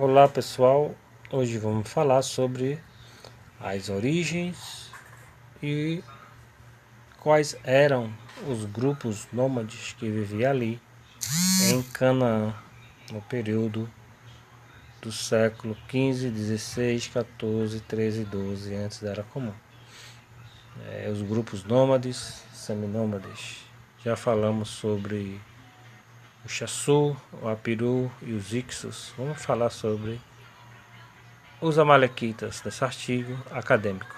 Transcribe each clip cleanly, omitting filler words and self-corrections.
Olá pessoal, hoje vamos falar sobre as origens e quais eram os grupos nômades que viviam ali em Canaã no período do século XV, XVI, XIV, XIII e XII antes da Era Comum. Os grupos nômades, seminômades. Já falamos sobre o Chaçu, o Apiru e os Ixos. Vamos falar sobre os Amalequitas nesse artigo acadêmico.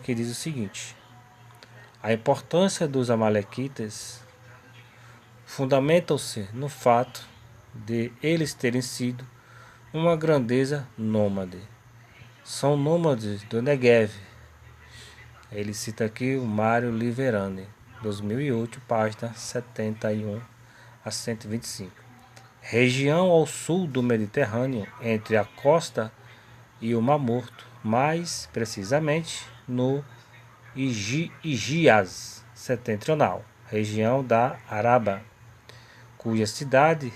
Que diz o seguinte: a importância dos Amalequitas fundamentam-se no fato de eles terem sido uma grandeza nômade. São nômades do Negev. Ele cita aqui o Mário Liverani, 2008, página 71 a 125. Região ao sul do Mediterrâneo, entre a costa e o Mar Morto, mais precisamente no Híjiaz setentrional, região da Araba, cuja cidade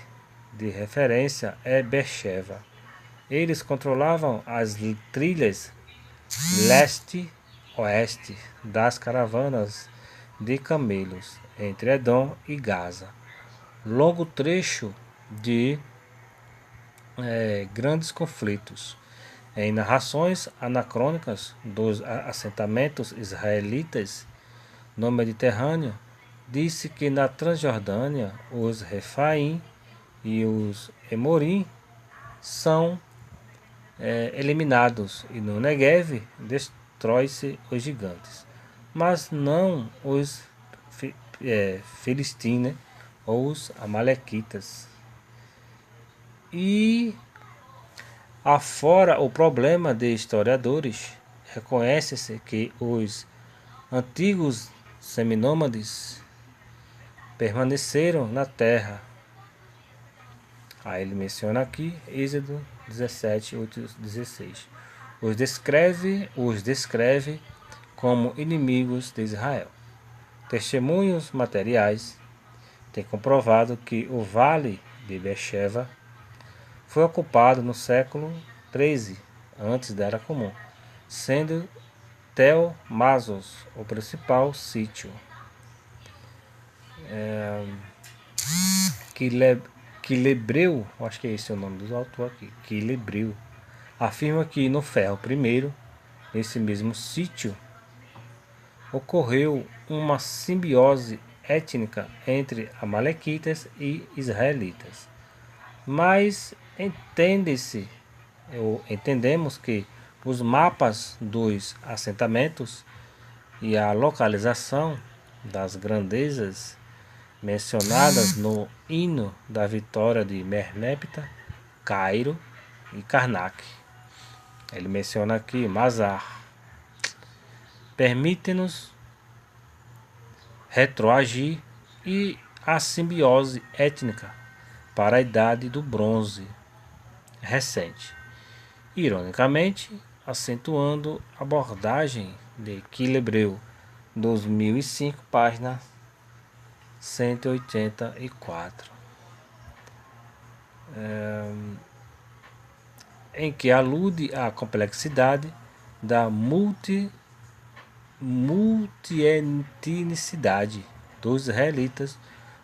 de referência é Beersheba. Eles controlavam as trilhas leste-oeste das caravanas de camelos entre Edom e Gaza. Longo trecho de grandes conflitos. Em narrações anacrônicas dos assentamentos israelitas no Mediterrâneo, disse que na Transjordânia os Refaim e os Emorim são eliminados e no Negev destrói-se os gigantes, mas não os filistinos ou os amalequitas. E afora o problema de historiadores, reconhece-se que os antigos seminômades permaneceram na terra. Aí ele menciona aqui Êxodo 17, 8, 16. Os descreve como inimigos de Israel. Testemunhos materiais têm comprovado que o vale de Beersheba foi ocupado no século XIII, antes da Era Comum, sendo Tel Mazos o principal sítio. Quilebreu, acho que é esse o nome do autor aqui, Quilebreu, afirma que no Ferro I, nesse mesmo sítio, ocorreu uma simbiose étnica entre amalequitas e israelitas. Mas entendemos que os mapas dos assentamentos e a localização das grandezas mencionadas no hino da vitória de Merneptah, Cairo e Karnak. Ele menciona aqui Mazar. Permite-nos retroagir e a simbiose étnica para a Idade do Bronze recente, ironicamente acentuando a abordagem de Quilebreu, 2005, página 184, em que alude à complexidade da multietnicidade dos israelitas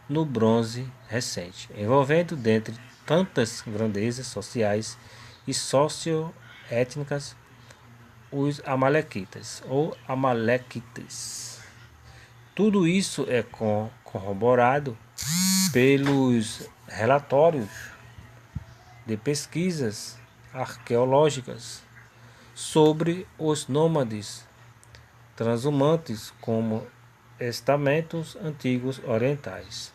no bronze recente, envolvendo, dentre tantas grandezas sociais e socioétnicas, os amalequitas ou amalequitas. Tudo isso é corroborado pelos relatórios de pesquisas arqueológicas sobre os nômades transhumantes como estamentos antigos orientais.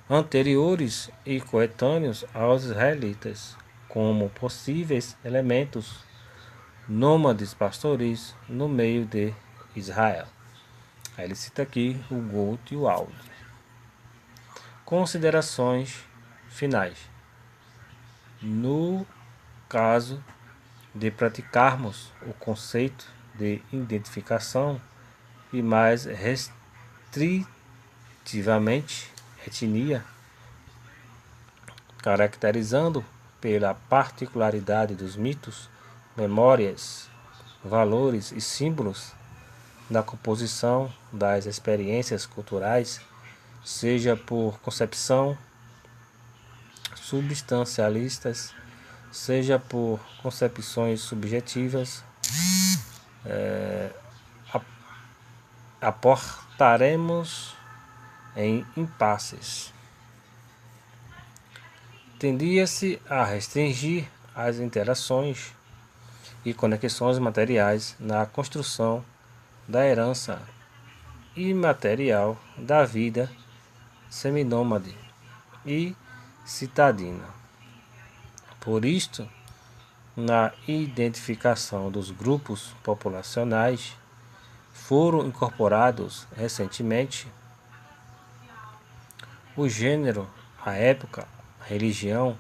Anteriores e coetâneos aos israelitas, como possíveis elementos nômades pastoris no meio de Israel. Aí ele cita aqui o Gould e o Aldo. Considerações finais. No caso de praticarmos o conceito de identificação e mais respectivamente, etnia, caracterizando pela particularidade dos mitos, memórias, valores e símbolos da composição das experiências culturais, seja por concepção substancialistas, seja por concepções subjetivas, aportaremos em impasses. Tendia-se a restringir as interações e conexões materiais na construção da herança imaterial da vida seminômade e citadina. Por isto, na identificação dos grupos populacionais, foram incorporados recentemente o gênero, a época, a religião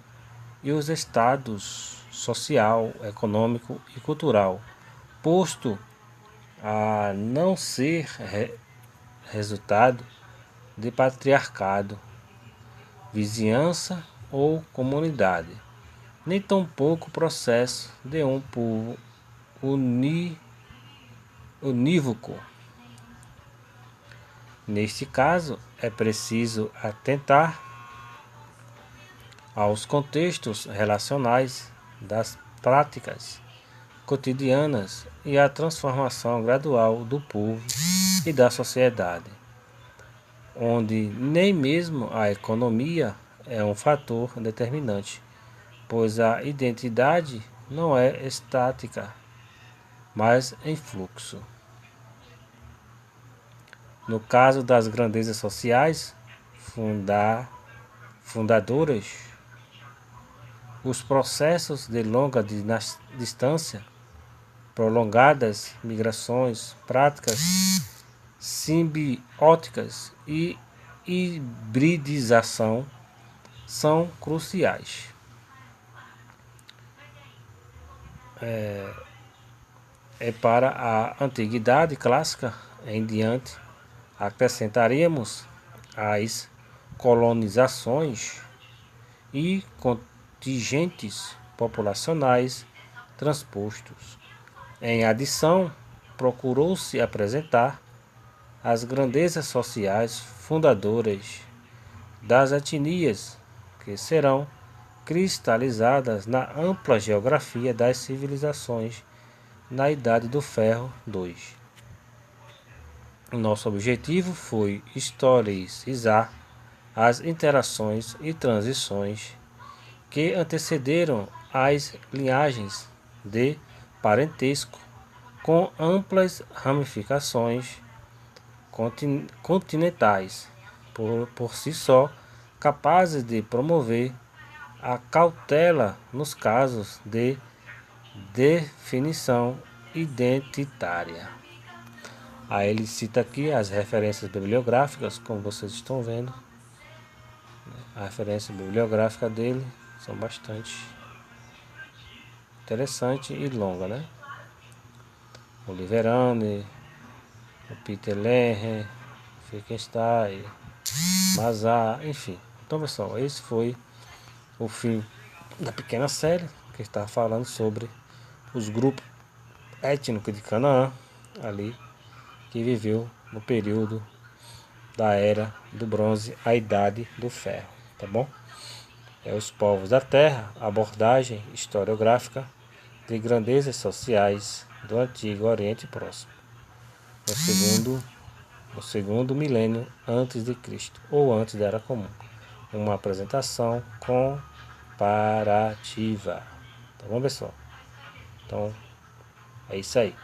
e os estados social, econômico e cultural, posto a não ser resultado de patriarcado, vizinhança ou comunidade, nem tampouco processo de um povo unívoco. Neste caso, é preciso atentar aos contextos relacionais das práticas cotidianas e à transformação gradual do povo e da sociedade, onde nem mesmo a economia é um fator determinante, pois a identidade não é estática, mas em fluxo. No caso das grandezas sociais fundadoras, os processos de longa distância, prolongadas migrações, práticas simbióticas e hibridização são cruciais. Para a antiguidade clássica em diante, acrescentaríamos as colonizações e contingentes populacionais transpostos. Em adição, procurou-se apresentar as grandezas sociais fundadoras das etnias, que serão cristalizadas na ampla geografia das civilizações na Idade do Ferro II. Nosso objetivo foi historicizar as interações e transições que antecederam as linhagens de parentesco com amplas ramificações continentais, por si só capazes de promover a cautela nos casos de definição identitária. Aí ele cita aqui as referências bibliográficas, como vocês estão vendo. A referência bibliográfica dele são bastante interessante e longa, né? O Liverani, o Peter Leher, Wittgenstein, Mazar, enfim. Então, pessoal, esse foi o fim da pequena série que está falando sobre os grupos étnicos de Canaã, ali, que viveu no período da Era do Bronze à Idade do Ferro, tá bom? Os povos da Terra, abordagem historiográfica de grandezas sociais do Antigo Oriente Próximo, no segundo milênio antes de Cristo, ou antes da Era Comum. Uma apresentação comparativa. Tá bom, pessoal? Então, é isso aí.